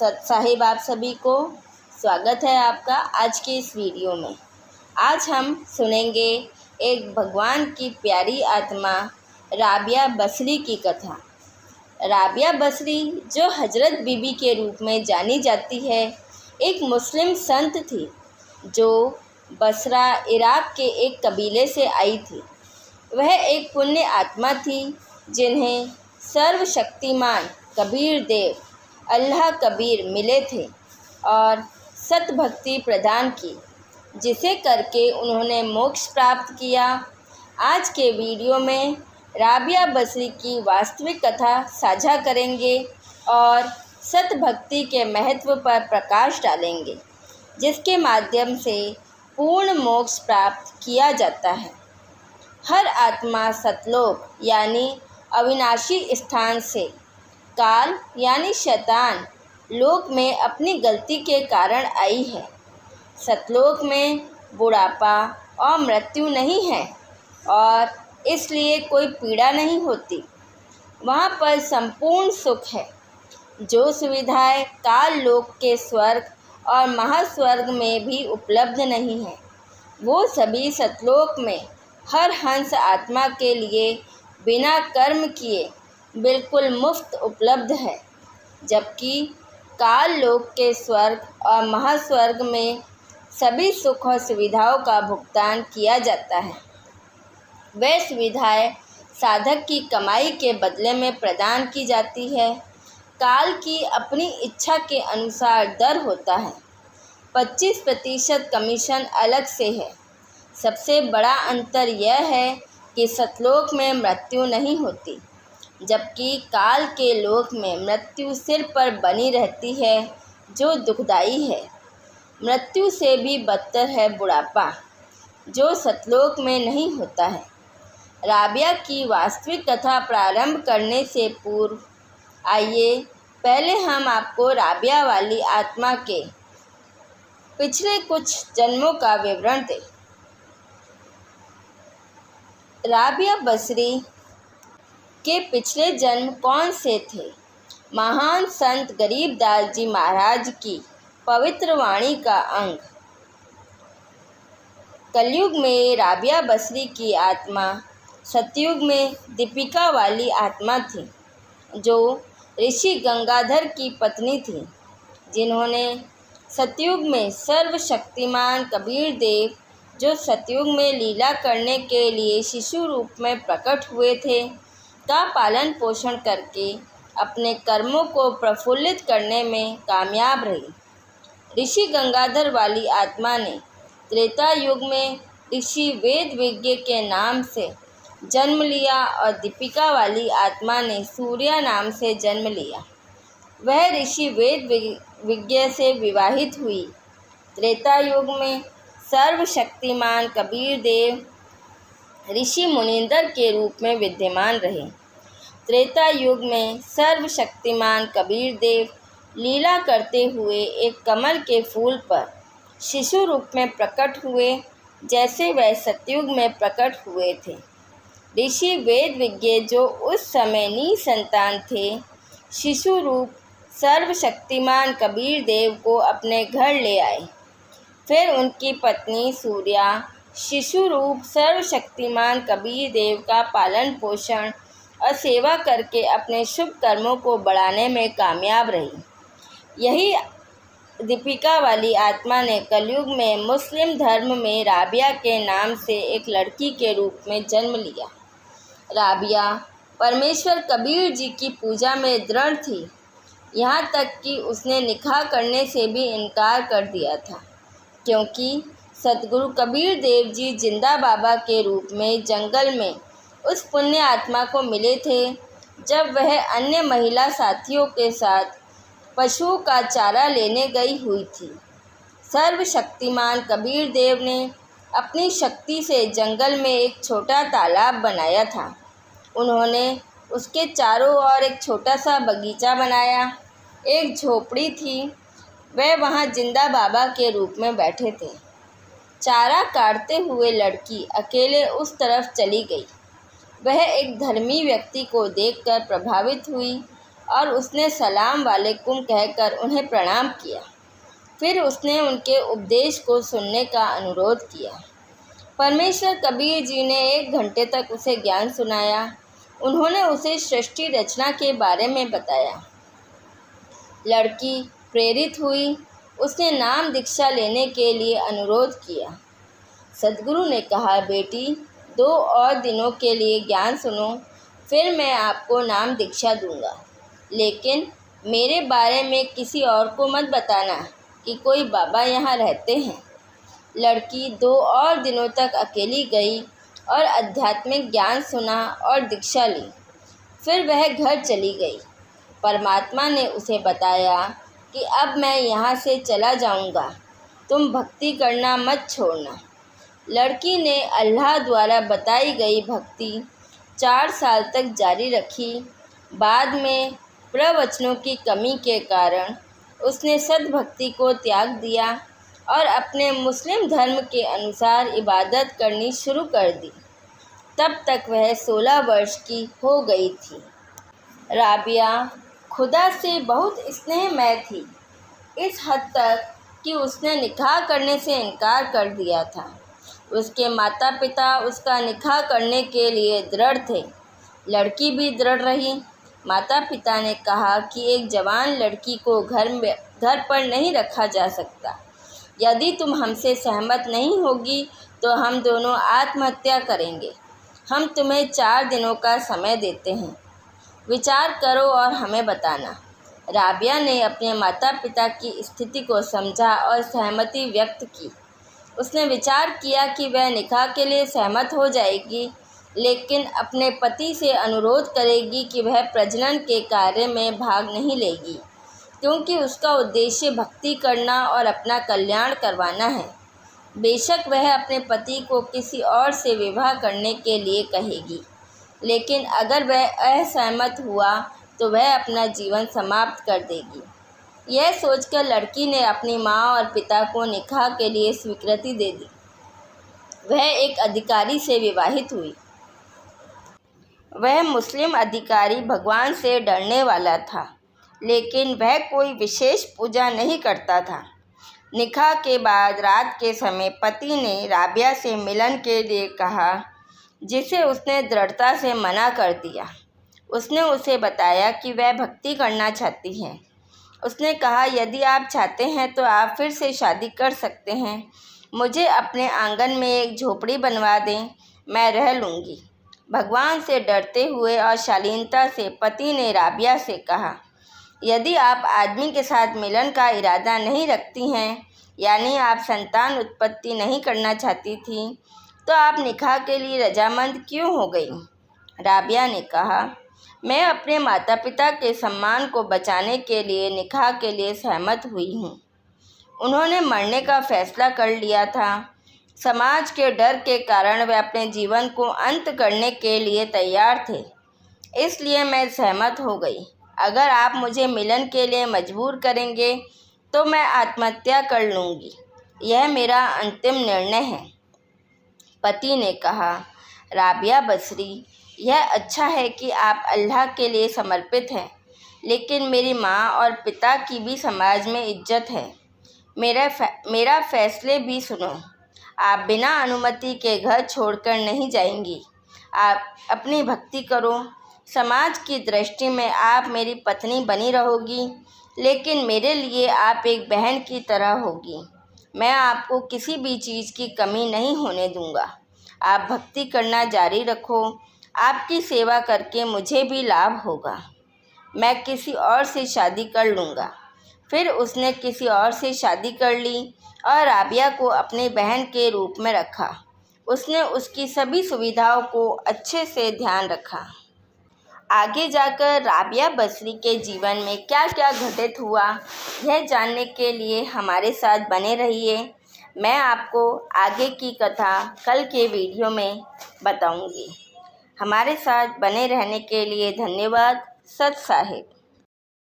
साहिब आप सभी को स्वागत है आपका आज की इस वीडियो में। आज हम सुनेंगे एक भगवान की प्यारी आत्मा राबिया बसरी की कथा। राबिया बसरी, जो हज़रत बीबी के रूप में जानी जाती है, एक मुस्लिम संत थी जो बसरा इराक़ के एक कबीले से आई थी। वह एक पुण्य आत्मा थी जिन्हें सर्वशक्तिमान कबीर देव अल्लाह कबीर मिले थे और सतभक्ति प्रदान की, जिसे करके उन्होंने मोक्ष प्राप्त किया। आज के वीडियो में राबिया बसरी की वास्तविक कथा साझा करेंगे और सतभक्ति के महत्व पर प्रकाश डालेंगे, जिसके माध्यम से पूर्ण मोक्ष प्राप्त किया जाता है। हर आत्मा सतलोक यानी अविनाशी स्थान से काल यानी शैतान लोक में अपनी गलती के कारण आई है। सतलोक में बुढ़ापा और मृत्यु नहीं है और इसलिए कोई पीड़ा नहीं होती। वहाँ पर संपूर्ण सुख है। जो सुविधाएं काल लोक के स्वर्ग और महास्वर्ग में भी उपलब्ध नहीं है, वो सभी सतलोक में हर हंस आत्मा के लिए बिना कर्म किए बिल्कुल मुफ्त उपलब्ध है, जबकि काल लोक के स्वर्ग और महास्वर्ग में सभी सुख और सुविधाओं का भुगतान किया जाता है। वह सुविधाएं साधक की कमाई के बदले में प्रदान की जाती है। काल की अपनी इच्छा के अनुसार दर होता है। 25% कमीशन अलग से है। सबसे बड़ा अंतर यह है कि सतलोक में मृत्यु नहीं होती, जबकि काल के लोक में मृत्यु सिर पर बनी रहती है, जो दुखदाई है। मृत्यु से भी बदतर है बुढ़ापा, जो सतलोक में नहीं होता है। राबिया की वास्तविक कथा प्रारंभ करने से पूर्व आइए पहले हम आपको राबिया वाली आत्मा के पिछले कुछ जन्मों का विवरण दें। राबिया बसरी के पिछले जन्म कौन से थे? महान संत गरीबदास जी महाराज की पवित्र वाणी का अंग। कलयुग में राबिया बसरी की आत्मा सतयुग में दीपिका वाली आत्मा थी, जो ऋषि गंगाधर की पत्नी थी, जिन्होंने सतयुग में सर्वशक्तिमान कबीर देव, जो सतयुग में लीला करने के लिए शिशु रूप में प्रकट हुए थे, का पालन पोषण करके अपने कर्मों को प्रफुल्लित करने में कामयाब रही। ऋषि गंगाधर वाली आत्मा ने त्रेता युग में ऋषि वेद विज्ञ के नाम से जन्म लिया और दीपिका वाली आत्मा ने सूर्या नाम से जन्म लिया। वह ऋषि वेद विज्ञ से विवाहित हुई। त्रेता युग में सर्वशक्तिमान कबीर देव ऋषि मुनींद्र के रूप में विद्यमान रहे। त्रेता युग में सर्वशक्तिमान कबीर देव लीला करते हुए एक कमल के फूल पर शिशु रूप में प्रकट हुए, जैसे वह सतयुग में प्रकट हुए थे। ऋषि वेद विज्ञ, जो उस समय निसंतान थे, शिशु रूप सर्वशक्तिमान कबीर देव को अपने घर ले आए। फिर उनकी पत्नी सूर्या शिशु रूप सर्वशक्तिमान कबीर देव का पालन पोषण और सेवा करके अपने शुभ कर्मों को बढ़ाने में कामयाब रही। यही दीपिका वाली आत्मा ने कलयुग में मुस्लिम धर्म में राबिया के नाम से एक लड़की के रूप में जन्म लिया। राबिया परमेश्वर कबीर जी की पूजा में दृढ़ थी, यहाँ तक कि उसने निकाह करने से भी इनकार कर दिया था, क्योंकि सतगुरु कबीर देव जी जिंदा बाबा के रूप में जंगल में उस पुण्य आत्मा को मिले थे, जब वह अन्य महिला साथियों के साथ पशुओं का चारा लेने गई हुई थी। सर्वशक्तिमान कबीर देव ने अपनी शक्ति से जंगल में एक छोटा तालाब बनाया था। उन्होंने उसके चारों ओर एक छोटा सा बगीचा बनाया। एक झोपड़ी थी। वह वहाँ जिंदा बाबा के रूप में बैठे थे। चारा काटते हुए लड़की अकेले उस तरफ चली गई। वह एक धर्मी व्यक्ति को देखकर प्रभावित हुई और उसने सलाम वालेकुम कहकर उन्हें प्रणाम किया। फिर उसने उनके उपदेश को सुनने का अनुरोध किया। परमेश्वर कबीर जी ने 1 घंटे तक उसे ज्ञान सुनाया। उन्होंने उसे सृष्टि रचना के बारे में बताया। लड़की प्रेरित हुई। उसने नाम दीक्षा लेने के लिए अनुरोध किया। सद्गुरु ने कहा, बेटी 2 और दिनों के लिए ज्ञान सुनो, फिर मैं आपको नाम दीक्षा दूंगा। लेकिन मेरे बारे में किसी और को मत बताना कि कोई बाबा यहाँ रहते हैं। लड़की 2 और दिनों तक अकेली गई और आध्यात्मिक ज्ञान सुना और दीक्षा ली। फिर वह घर चली गई। परमात्मा ने उसे बताया कि अब मैं यहाँ से चला जाऊँगा, तुम भक्ति करना मत छोड़ना। लड़की ने अल्लाह द्वारा बताई गई भक्ति 4 साल तक जारी रखी। बाद में प्रवचनों की कमी के कारण उसने सद्भक्ति को त्याग दिया और अपने मुस्लिम धर्म के अनुसार इबादत करनी शुरू कर दी। तब तक वह 16 वर्ष की हो गई थी। राबिया खुदा से बहुत स्नेहमय थी, इस हद तक कि उसने निकाह करने से इनकार कर दिया था। उसके माता पिता उसका निकाह करने के लिए दृढ़ थे। लड़की भी दृढ़ रही। माता पिता ने कहा कि एक जवान लड़की को घर पर नहीं रखा जा सकता। यदि तुम हमसे सहमत नहीं होगी तो हम दोनों आत्महत्या करेंगे। हम तुम्हें 4 दिनों का समय देते हैं, विचार करो और हमें बताना। राबिया ने अपने माता पिता की स्थिति को समझा और सहमति व्यक्त की। उसने विचार किया कि वह निकाह के लिए सहमत हो जाएगी, लेकिन अपने पति से अनुरोध करेगी कि वह प्रजनन के कार्य में भाग नहीं लेगी, क्योंकि उसका उद्देश्य भक्ति करना और अपना कल्याण करवाना है। बेशक वह अपने पति को किसी और से विवाह करने के लिए कहेगी, लेकिन अगर वह असहमत हुआ तो वह अपना जीवन समाप्त कर देगी। यह सोचकर लड़की ने अपनी माँ और पिता को निकाह के लिए स्वीकृति दे दी। वह एक अधिकारी से विवाहित हुई। वह मुस्लिम अधिकारी भगवान से डरने वाला था, लेकिन वह कोई विशेष पूजा नहीं करता था। निकाह के बाद रात के समय पति ने राबिया से मिलन के लिए कहा, जिसे उसने दृढ़ता से मना कर दिया। उसने उसे बताया कि वह भक्ति करना चाहती है। उसने कहा, यदि आप चाहते हैं तो आप फिर से शादी कर सकते हैं। मुझे अपने आंगन में एक झोपड़ी बनवा दें, मैं रह लूँगी। भगवान से डरते हुए और शालीनता से पति ने राबिया से कहा, यदि आप आदमी के साथ मिलन का इरादा नहीं रखती हैं, यानी आप संतान उत्पत्ति नहीं करना चाहती थी, तो आप निकाह के लिए रजामंद क्यों हो गई? राबिया ने कहा, मैं अपने माता पिता के सम्मान को बचाने के लिए निकाह के लिए सहमत हुई हूँ। उन्होंने मरने का फैसला कर लिया था। समाज के डर के कारण वे अपने जीवन को अंत करने के लिए तैयार थे, इसलिए मैं सहमत हो गई। अगर आप मुझे मिलन के लिए मजबूर करेंगे तो मैं आत्महत्या कर लूँगी। यह मेरा अंतिम निर्णय है। पति ने कहा, राबिया बसरी, यह अच्छा है कि आप अल्लाह के लिए समर्पित हैं, लेकिन मेरी माँ और पिता की भी समाज में इज्जत है। मेरा फैसले भी सुनो। आप बिना अनुमति के घर छोड़कर नहीं जाएंगी। आप अपनी भक्ति करो। समाज की दृष्टि में आप मेरी पत्नी बनी रहोगी, लेकिन मेरे लिए आप एक बहन की तरह होगी। मैं आपको किसी भी चीज़ की कमी नहीं होने दूंगा। आप भक्ति करना जारी रखो। आपकी सेवा करके मुझे भी लाभ होगा। मैं किसी और से शादी कर लूँगा। फिर उसने किसी और से शादी कर ली और राबिया को अपनी बहन के रूप में रखा। उसने उसकी सभी सुविधाओं को अच्छे से ध्यान रखा। आगे जाकर राबिया बसरी के जीवन में क्या क्या घटित हुआ, यह जानने के लिए हमारे साथ बने रहिए। मैं आपको आगे की कथा कल के वीडियो में बताऊंगी। हमारे साथ बने रहने के लिए धन्यवाद। सत साहिब।